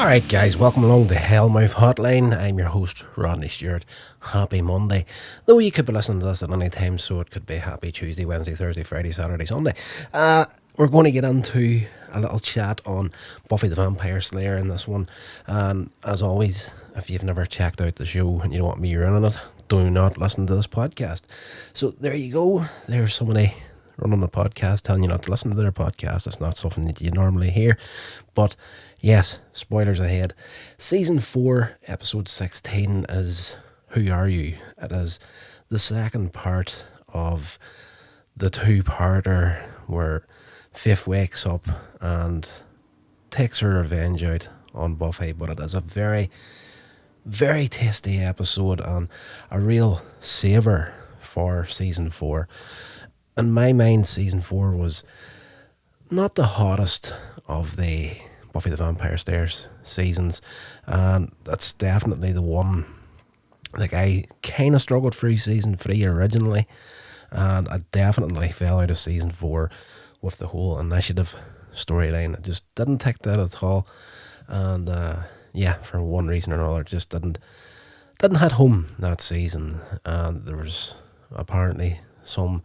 Alright guys, welcome along to Hellmouth Hotline. I'm your host, Rodney Stewart. Happy Monday. Though you could be listening to this at any time, so it could be happy Tuesday, Wednesday, Thursday, Friday, Saturday, Sunday. We're going to get into a little chat on Buffy the Vampire Slayer in this one. And as always, if you've never checked out the show and you don't want me running it, do not listen to this podcast. So there you go. There's somebody running a podcast telling you not to listen to their podcast. It's not something that you normally hear. But yes, spoilers ahead. Season 4, episode 16 is Who Are You? It is the second part of the two-parter where Fifth wakes up and takes her revenge out on Buffy. But it is a very, very tasty episode and a real saver for season 4. In my mind, season 4 was not the hottest of the Buffy the Vampire Slayer seasons, and that's definitely the one. Like, I kind of struggled through season 3 originally, and I definitely fell out of season 4 with the whole initiative storyline. I just didn't take that at all, and for one reason or another, it just didn't hit home that season. And there was apparently some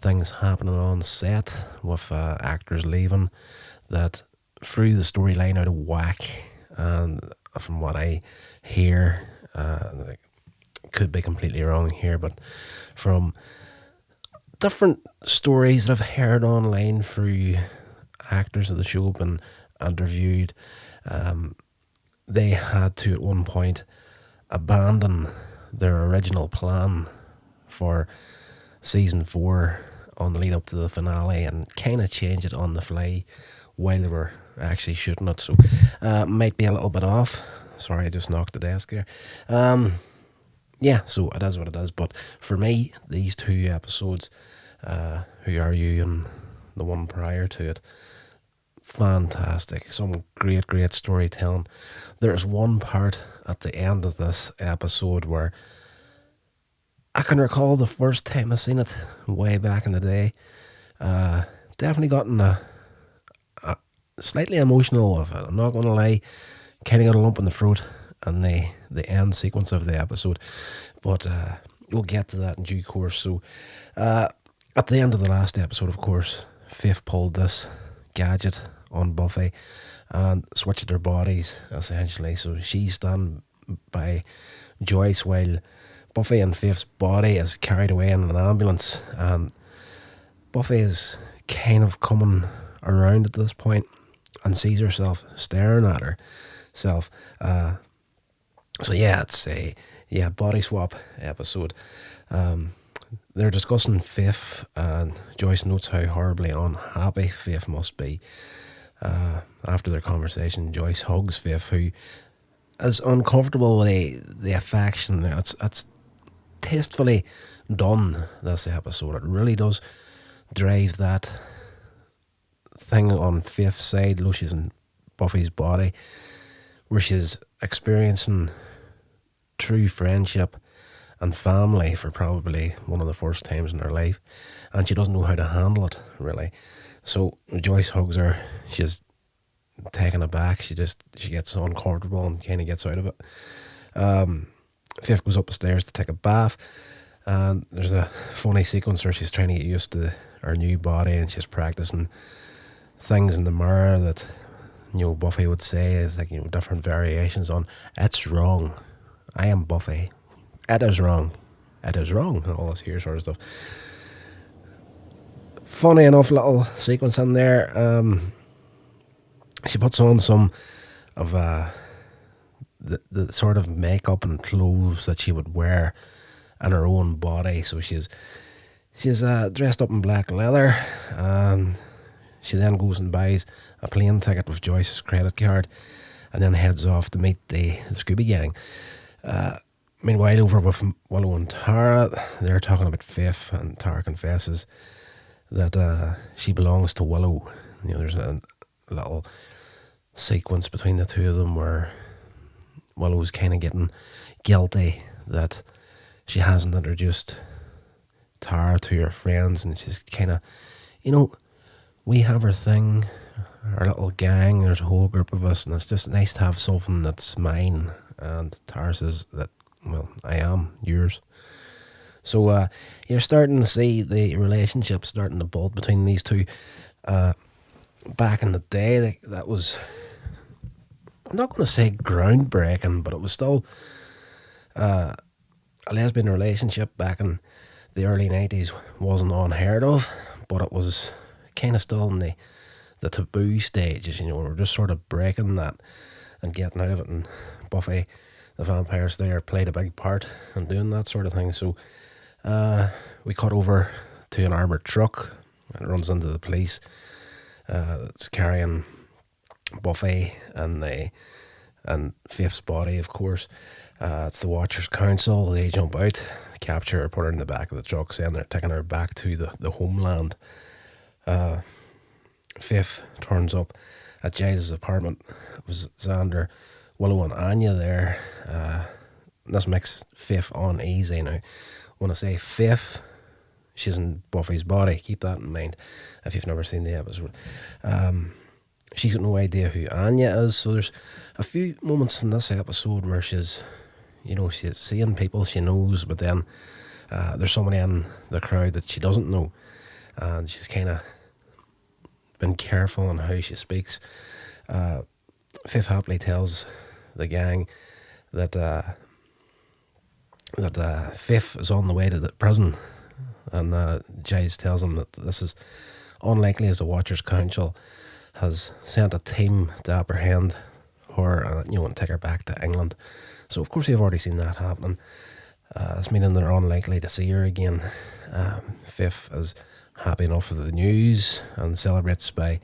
things happening on set with actors leaving that threw the storyline out of whack. And from what I hear, could be completely wrong here, but from different stories that I've heard online through actors of the show have been interviewed, they had to at one point abandon their original plan for season 4 on the lead up to the finale and kind of change it on the fly while they were actually shooting it. So might be a little bit off. Sorry, I just knocked the desk there. So it is what it is. But for me, these two episodes, Who Are You and the one prior to it, fantastic. Some great storytelling. There's one part at the end of this episode where I can recall the first time I seen it way back in the day. Definitely gotten a slightly emotional of it. I'm not going to lie. Kind of got a lump in the throat in the end sequence of the episode. But we'll get to that in due course. So at the end of the last episode, of course, Faith pulled this gadget on Buffy and switched their bodies, essentially. So she's done by Joyce while Buffy and Faith's body is carried away in an ambulance, and Buffy is kind of coming around at this point and sees herself staring at herself. It's a body swap episode. They're discussing Faith, and Joyce notes how horribly unhappy Faith must be. After their conversation, Joyce hugs Faith, who is uncomfortable with the affection. It's tastefully done, this episode. It really does drive that thing on Faith's side, though she's in Buffy's body, where she's experiencing true friendship and family for probably one of the first times in her life, and she doesn't know how to handle it, really. So Joyce hugs her. She's taken aback. She gets uncomfortable and kind of gets out of it. Faith goes up the stairs to take a bath, and there's a funny sequence where she's trying to get used to her new body, and she's practicing things in the mirror that Buffy would say is different variations on "It's wrong. I am Buffy. It is wrong. It is wrong," and all this here sort of stuff. Funny enough little sequence in there. She puts on some of the sort of makeup and clothes that she would wear in her own body. So she's dressed up in black leather, and she then goes and buys a plane ticket with Joyce's credit card, and then heads off to meet the Scooby Gang. Meanwhile, over with Willow and Tara, they're talking about Faith, and Tara confesses that she belongs to Willow. There's a little sequence between the two of them where Willow's kind of getting guilty that she hasn't introduced Tara to her friends, and she's kind of, we have our thing, our little gang. There's a whole group of us, and it's just nice to have something that's mine. And Tara says that, well, I am yours. So you're starting to see the relationship starting to build between these two. Back in the day, that was, I'm not going to say groundbreaking, but it was still a lesbian relationship back in the early 90s wasn't unheard of, but it was kind of still in the taboo stages. We're just sort of breaking that and getting out of it, and Buffy the Vampire Slayer played a big part in doing that sort of thing. So we cut over to an armoured truck. It runs into the police. It's carrying Buffy and Faith's body, of course. It's the Watchers Council. They jump out, capture her, put her in the back of the truck, saying they're taking her back to the homeland. Faith turns up at Giles' apartment. It was Xander, Willow, and Anya there. This makes Faith uneasy now. When I say Faith, she's in Buffy's body. Keep that in mind if you've never seen the episode. She's got no idea who Anya is, so there's a few moments in this episode where she's seeing people she knows, but then there's somebody in the crowd that she doesn't know, and she's kind of been careful on how she speaks. Faith happily tells the gang that Faith is on the way to the prison, and Giles tells him that this is unlikely, as the Watchers Council has sent a team to apprehend her and take her back to England. So of course you've already seen that happening. This meaning they're unlikely to see her again. Faith is happy enough with the news and celebrates by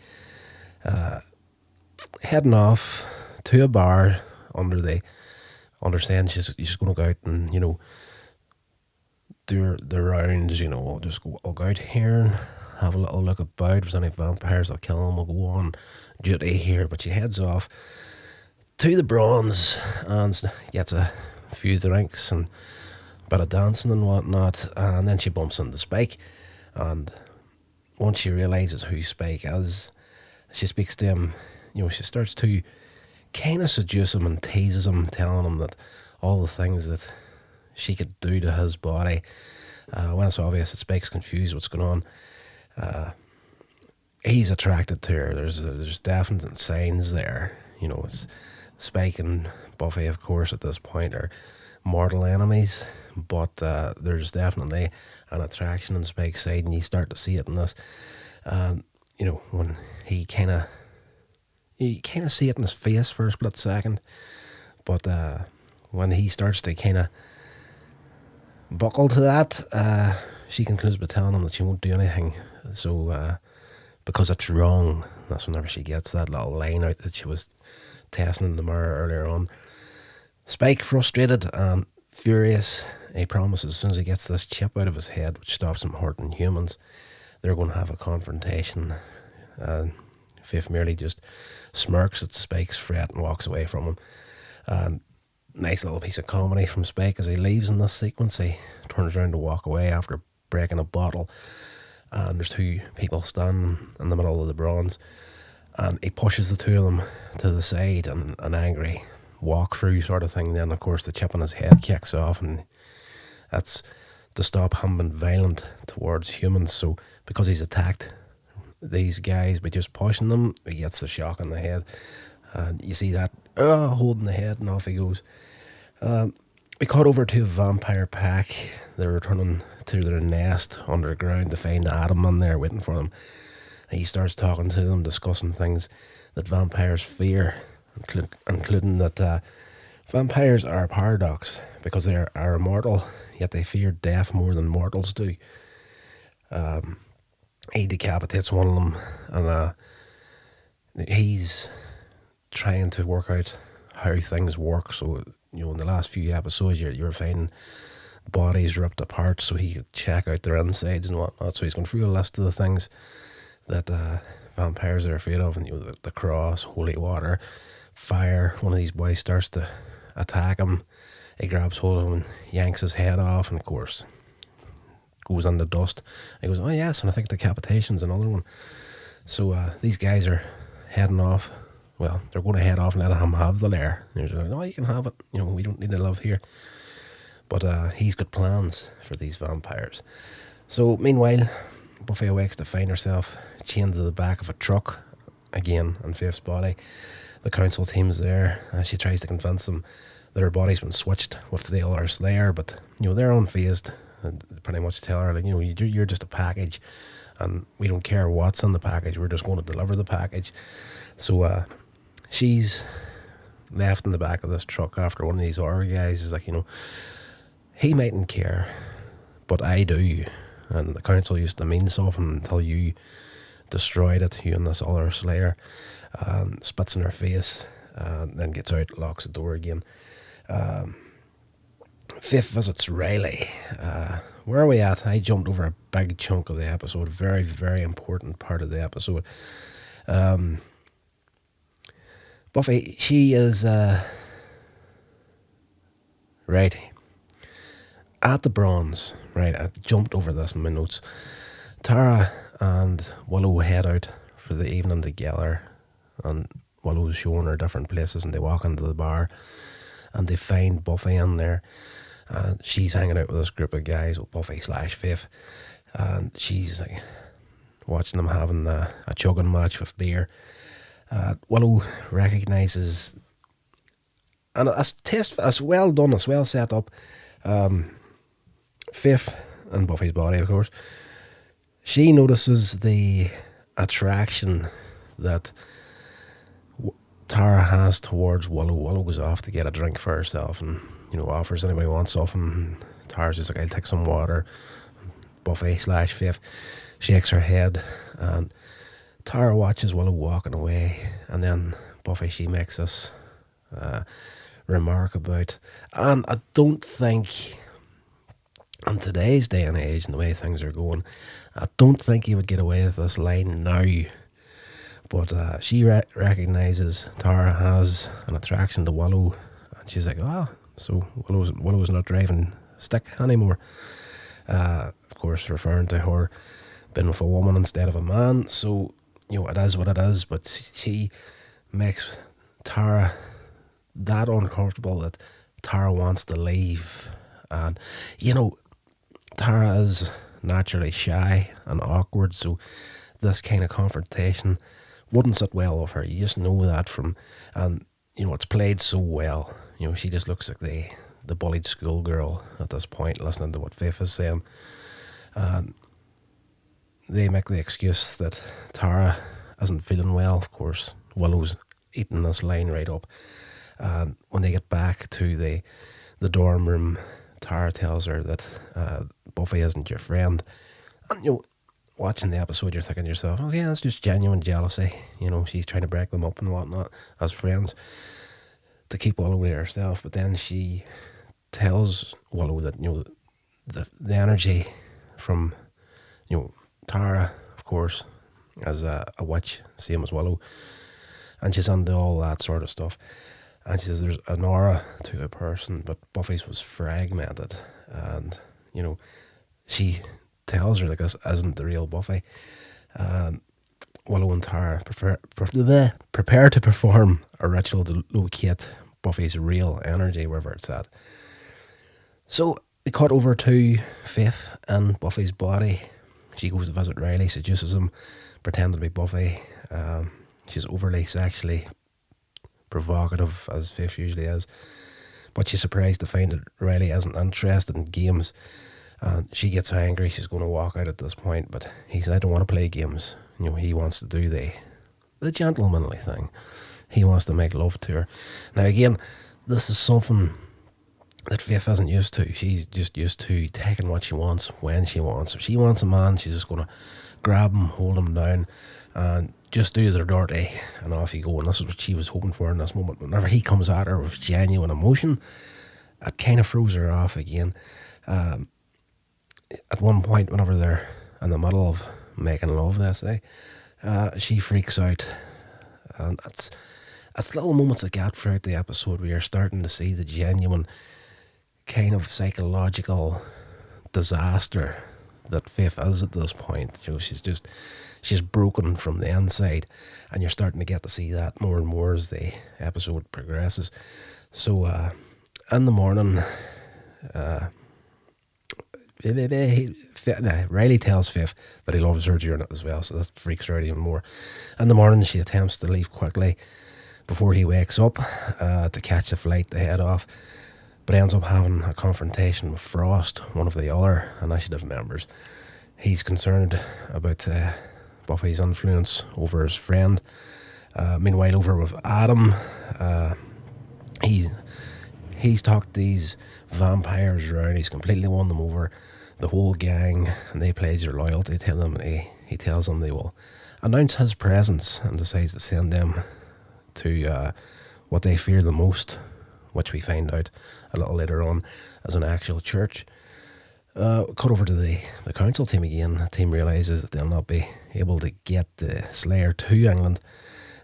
heading off to a bar under the understand she's going to go out and do the rounds. I'll go out here and have a little look about. If there's any vampires, I'll kill them. I'll go on duty here. But she heads off to the Bronze and gets a few drinks and a bit of dancing and whatnot, and then she bumps into Spike. And once she realises who Spike is, she speaks to him. She starts to kind of seduce him and teases him, telling him that all the things that she could do to his body. When it's obvious that Spike's confused what's going on, he's attracted to her. There's definite signs there. It's Spike and Buffy, of course, at this point are mortal enemies, but there's definitely an attraction on Spike's side, and you start to see it in this. When he kind of see it in his face for a split second, but when he starts to kind of buckle to that, she concludes by telling him that she won't do anything. So because it's wrong, that's whenever she gets that little line out that she was testing in the mirror earlier on. Spike, frustrated and furious, he promises as soon as he gets this chip out of his head, which stops him hurting humans, they're going to have a confrontation. Faith merely just smirks at Spike's threat and walks away from him. Nice little piece of comedy from Spike as he leaves in this sequence. He turns around to walk away after breaking a bottle, and there's two people standing in the middle of the Bronze, and he pushes the two of them to the side and an angry walk through sort of thing. Then of course the chip on his head kicks off, and that's to stop him being violent towards humans. So because he's attacked these guys by just pushing them, he gets the shock in the head, and you see that holding the head, and off he goes. We cut over to a vampire pack. They're returning to their nest underground to find Adam in there waiting for them. He starts talking to them, discussing things that vampires fear, including that vampires are a paradox because they are immortal, yet they fear death more than mortals do. He decapitates one of them, and he's trying to work out how things work. So in the last few episodes you're finding bodies ripped apart so he could check out their insides and whatnot. So he's going through a list of the things that vampires are afraid of, and the cross, holy water, fire. One of these boys starts to attack him. He grabs hold of him and yanks his head off, and of course goes into dust. He goes, oh yes, and I think decapitation's another one. So these guys are heading off. Well, they're going to head off and let him have the lair. They're like, "Oh, you can have it. We don't need to live here." But he's got plans for these vampires. So meanwhile, Buffy awakes to find herself chained to the back of a truck again on Faith's body. The council team's there. She tries to convince them that her body's been switched with the other Slayer, but they're unfazed. And they pretty much tell her, like, you're just a package, and we don't care what's in the package. We're just going to deliver the package. So she's left in the back of this truck after one of these horror guys is like, he mightn't care, but I do. And the council used to mean something until you destroyed it, you and this other Slayer, and spits in her face, and then gets out, locks the door again. Faith visits Riley. Where are we at? I jumped over a big chunk of the episode. Very, very important part of the episode. Buffy, she is right at the bronze. Right, I jumped over this in my notes. Tara and Willow head out for the evening together, and Willow's showing her different places, and they walk into the bar and they find Buffy in there, and she's hanging out with this group of guys with Buffy / Faith, and she's like watching them having a chugging match with beer. Willow recognises, and it's well done, it's well set up, Faith and Buffy's body, of course. She notices the attraction that Tara has towards Willow. Willow goes off to get a drink for herself and, offers anybody wants something. Tara's just like, I'll take some water. Buffy / Faith shakes her head, and Tara watches Willow walking away, and then Buffy, she makes this remark about, and I don't think, in today's day and age and the way things are going, I don't think you would get away with this line now. But she recognises Tara has an attraction to Willow, and she's like, so Willow's not driving stick anymore. Of course, referring to her being with a woman instead of a man. So, it is what it is, but she makes Tara that uncomfortable that Tara wants to leave. And, Tara is naturally shy and awkward, so this kind of confrontation wouldn't sit well with her. You just know that from, and it's played so well. She just looks like the bullied schoolgirl at this point, listening to what Faith is saying. And they make the excuse that Tara isn't feeling well. Of course, Willow's eating this line right up. And when they get back to the dorm room, Tara tells her that Buffy isn't your friend. And watching the episode, you're thinking to yourself, okay, that's just genuine jealousy. She's trying to break them up and whatnot as friends to keep Willow to herself. But then she tells Willow that the energy from Tara, of course, as a witch, same as Willow, and she's into all that sort of stuff. And she says there's an aura to a person, but Buffy's was fragmented. And, she tells her, like, this isn't the real Buffy. Willow and Tara prepare to perform a ritual to locate Buffy's real energy, wherever it's at. So they cut over to Faith and Buffy's body. She goes to visit Riley, seduces him, pretending to be Buffy. She's overly sexually provocative, as Faith usually is, but she's surprised to find that Riley isn't interested in games, and she gets angry. She's going to walk out at this point, but he said, I don't want to play games. He wants to do the gentlemanly thing. He wants to make love to her. Now again, this is something that Faith isn't used to. She's just used to taking what she wants when she wants. If she wants a man, she's just going to grab him, hold him down, and just do their dirty, and off you go. And this is what she was hoping for in this moment. Whenever he comes at her with genuine emotion, it kind of throws her off again. At one point, whenever they're in the middle of making love, they say, she freaks out. And it's little moments like that throughout the episode where you're starting to see the genuine kind of psychological disaster that Faith is at this point. She's broken from the inside, and you're starting to get to see that more and more as the episode progresses. So in the morning, Riley tells Faith that he loves her during it as well, so that freaks her out even more. In the morning, she attempts to leave quickly before he wakes up to catch a flight to head off, but ends up having a confrontation with Frost, one of the other initiative members. He's concerned about Buffy's influence over his friend. Meanwhile, over with Adam, he's talked these vampires around. He's completely won them over, the whole gang, and they pledge their loyalty to him. And he tells them they will announce his presence and decides to send them to what they fear the most, which we find out a little later on as an actual church. Cut over to the council team again. The team realises that they'll not be able to get the Slayer to England.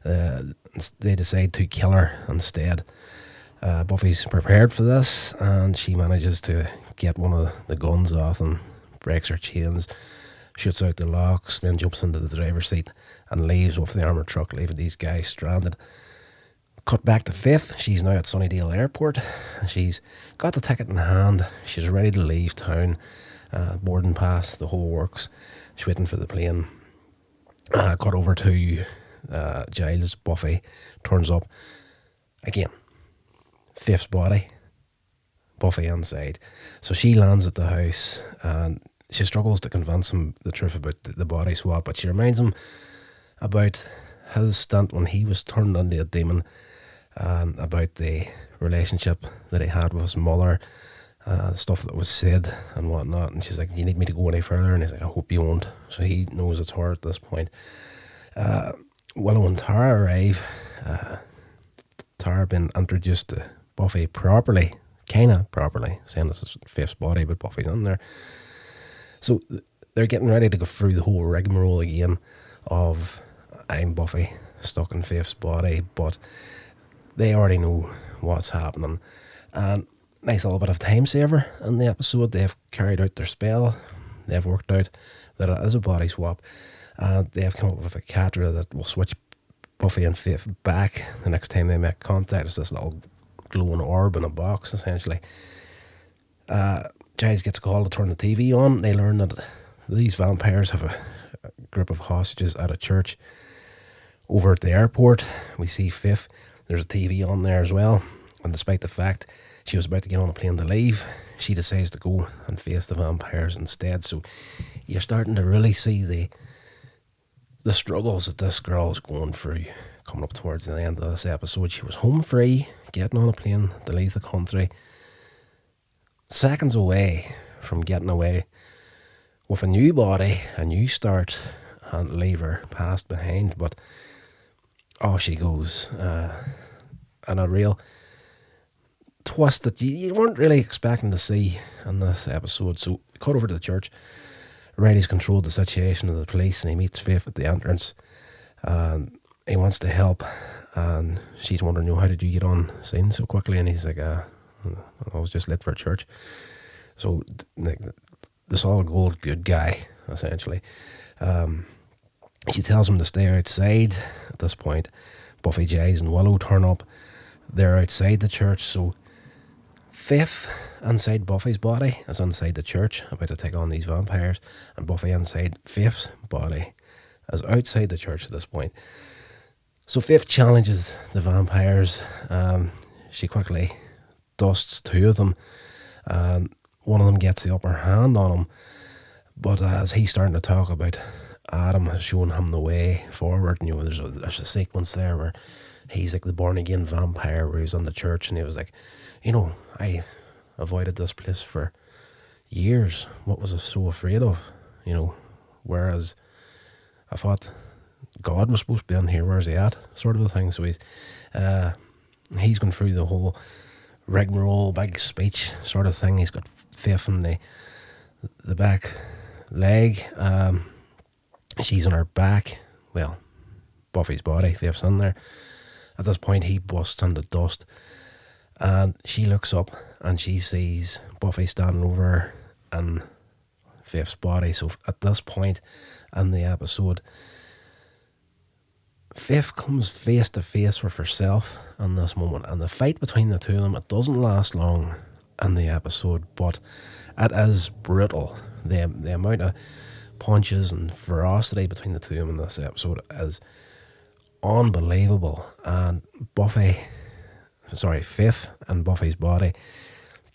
They decide to kill her instead. Buffy's prepared for this, and she manages to get one of the guns off and breaks her chains, shoots out the locks, then jumps into the driver's seat and leaves with the armoured truck, leaving these guys stranded. Cut back to Faith. She's now at Sunnydale Airport. She's got the ticket in hand. She's ready to leave town. Boarding pass, the whole works. She's waiting for the plane. Cut over to Giles. Buffy turns up. Again, Faith's body, Buffy inside. So she lands at the house and she struggles to convince him the truth about the body swap, but she reminds him about his stint when he was turned into a demon, and about the relationship that he had with his mother, stuff that was said and whatnot. And she's like, "Do you need me to go any further?" And he's like, "I hope you won't." So he knows it's her at this point. Willow and Tara arrive. Tara been introduced to Buffy properly, kinda properly, saying this is Faith's body, but Buffy's in there. So they're getting ready to go through the whole rigmarole again of I'm Buffy stuck in Faith's body, but they already know what's happening. And nice little bit of time saver in the episode. They've carried out their spell. They've worked out that it is a body swap. And they've come up with a catra that will switch Buffy and Faith back the next time they make contact. It's this little glowing orb in a box, essentially. Giles gets a call to turn the TV on. They learn that these vampires have a group of hostages at a church over at the airport. We see Faith. There's a TV on there as well. And despite the fact she was about to get on a plane to leave, she decides to go and face the vampires instead. So you're starting to really see the struggles that this girl is going through coming up towards the end of this episode. She was home free, getting on a plane to leave the country, seconds away from getting away with a new body, a new start, and leave her past behind. But off she goes, and a real twist that you weren't really expecting to see in this episode. So cut over to the church. Riley's controlled the situation of the police, and he meets Faith at the entrance, and he wants to help, and she's wondering, how did you get on scene so quickly? And he's like, I was just late for church. So the solid gold good guy, essentially. She tells him to stay outside. At this point, Buffy, Giles and Willow turn up. They're outside the church, so Faith inside Buffy's body is inside the church, about to take on these vampires, and Buffy inside Faith's body is outside the church at this point. So Faith challenges the vampires. She quickly dusts two of them, and one of them gets the upper hand on him. But as he's starting to talk about Adam has shown him the way forward, and there's a sequence there where he's like the born again vampire, where he's in the church, and he was like, I avoided this place for years. What was I so afraid of? Whereas I thought God was supposed to be in here. Where's he at? Sort of a thing. So he's gone through the whole rigmarole, big speech sort of thing. He's got Faith in the back leg. She's on her back. Well, Buffy's body. Faith's in there. At this point, he busts into dust, and she looks up and she sees Buffy standing over her, and Fifth's body. So at this point in the episode, Fifth comes face to face with herself in this moment, and the fight between the two of them, it doesn't last long in the episode, but it is brutal. The amount of punches and ferocity between the two of them in this episode is unbelievable. And Fifth and Buffy's body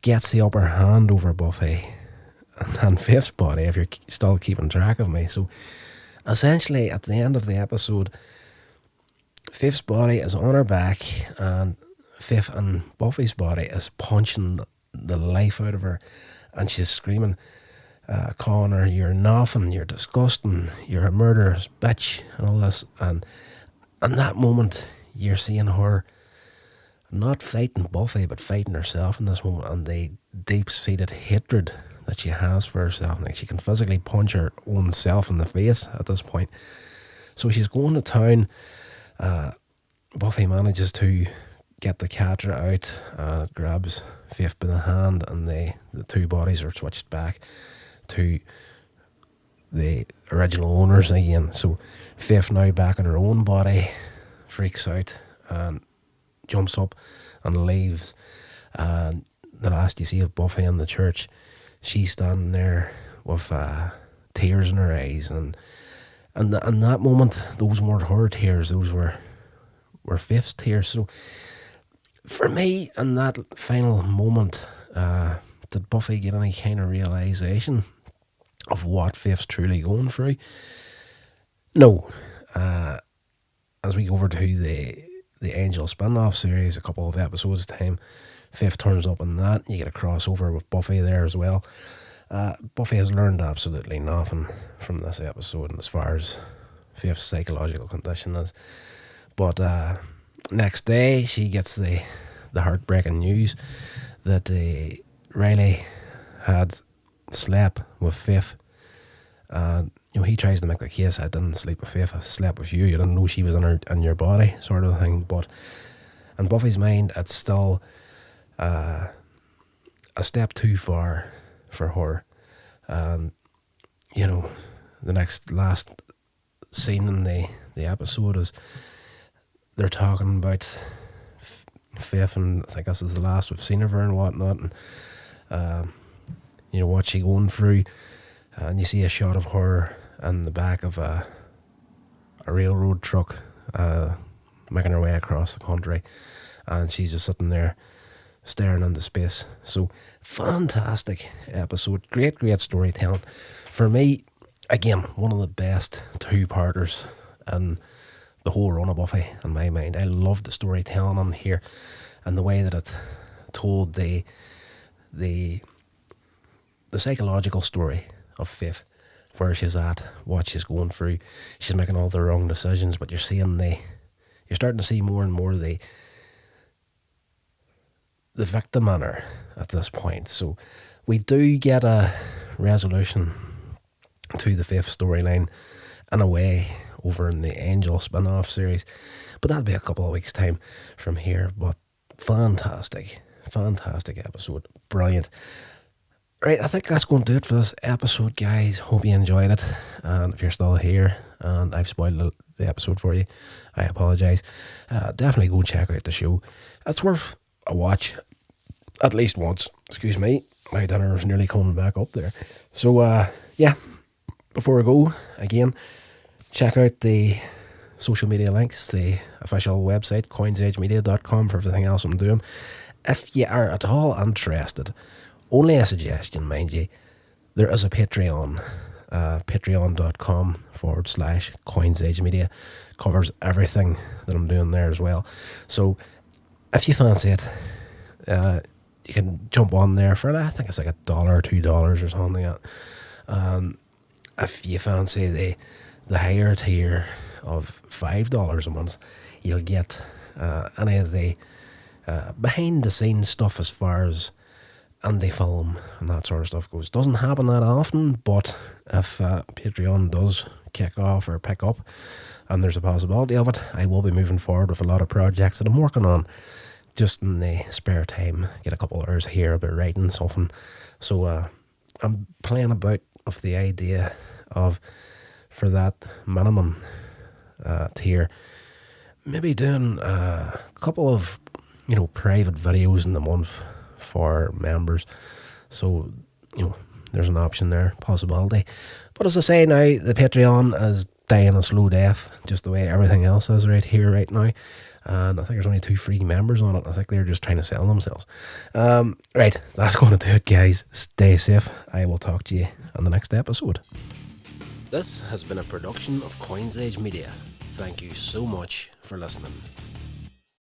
gets the upper hand over Buffy and Fifth's body, if you're still keeping track of me. So essentially at the end of the episode, Fifth's body is on her back and Fifth and Buffy's body is punching the life out of her, and she's screaming, calling her, "You're nothing, you're disgusting, you're a murderous bitch," and all this. And in that moment, you're seeing her not fighting Buffy, but fighting herself in this moment, and the deep-seated hatred that she has for herself. Like, she can physically punch her own self in the face at this point. So she's going to town. Buffy manages to get the catcher out, grabs Fifth by the hand, and the two bodies are switched back to the original owners again. So Fifth, now back in her own body, freaks out and jumps up and leaves. And the last you see of Buffy in the church, she's standing there with tears in her eyes, and in that moment, those weren't her tears, those were Fifth's tears. So for me, in that final moment, did Buffy get any kind of realisation of what Fifth's truly going through? No. As we go over to the Angel spin-off series, a couple of episodes time, Fifth turns up in that. You get a crossover with Buffy there as well. Buffy has learned absolutely nothing from this episode as far as Fifth's psychological condition is. But next day, she gets the heartbreaking news that Riley had slept with Fifth. He tries to make the case, "I didn't sleep with Fifth, I slept with you. You didn't know she was in your body," sort of thing. But in Buffy's mind, it's still a step too far for her. The last scene in the episode is they're talking about Fifth, and I think this is the last we've seen of her and whatnot, and what she going through, and you see a shot of her in the back of a railroad truck, making her way across the country, and she's just sitting there staring into space. So fantastic episode, great storytelling. For me, again, one of the best two-parters in the whole run of Buffy in my mind. I love the storytelling on here and the way that it told the psychological story of Fifth, where she's at, what she's going through. She's making all the wrong decisions, but you're starting to see more and more the victim in her at this point. So we do get a resolution to the Fifth storyline in a way over in the Angel spin-off series, but that'll be a couple of weeks time from here. But fantastic episode, brilliant. Right, I think that's going to do it for this episode, guys. Hope you enjoyed it, and if you're still here and I've spoiled the episode for you, I apologise. Definitely go check out the show. It's worth a watch at least once. Excuse me, my dinner is nearly coming back up there. So before we go, again, check out the social media links, the official website, coinsagemedia.com, for everything else I'm doing. If you are at all interested, only a suggestion, mind you, there is a Patreon, patreon.com/coinsagemedia. Covers everything that I'm doing there as well. So if you fancy it, you can jump on there for, I think it's like $1 or $2 or something like that. If you fancy the higher tier of $5 a month, you'll get any of the behind the scenes stuff as far as indie film and that sort of stuff goes. Doesn't happen that often, but if Patreon does kick off or pick up, and there's a possibility of it, I will be moving forward with a lot of projects that I'm working on just in the spare time. Get a couple of hours here about writing something. So I'm playing about of the idea of, for that minimum tier, maybe doing a couple of, private videos in the month for members. So, there's an option there, possibility. But as I say now, the Patreon is dying a slow death, just the way everything else is right here, right now. And I think there's only 2 free members on it. I think they're just trying to sell themselves. Right, that's going to do it, guys. Stay safe. I will talk to you on the next episode. This has been a production of Coins Age Media. Thank you so much for listening.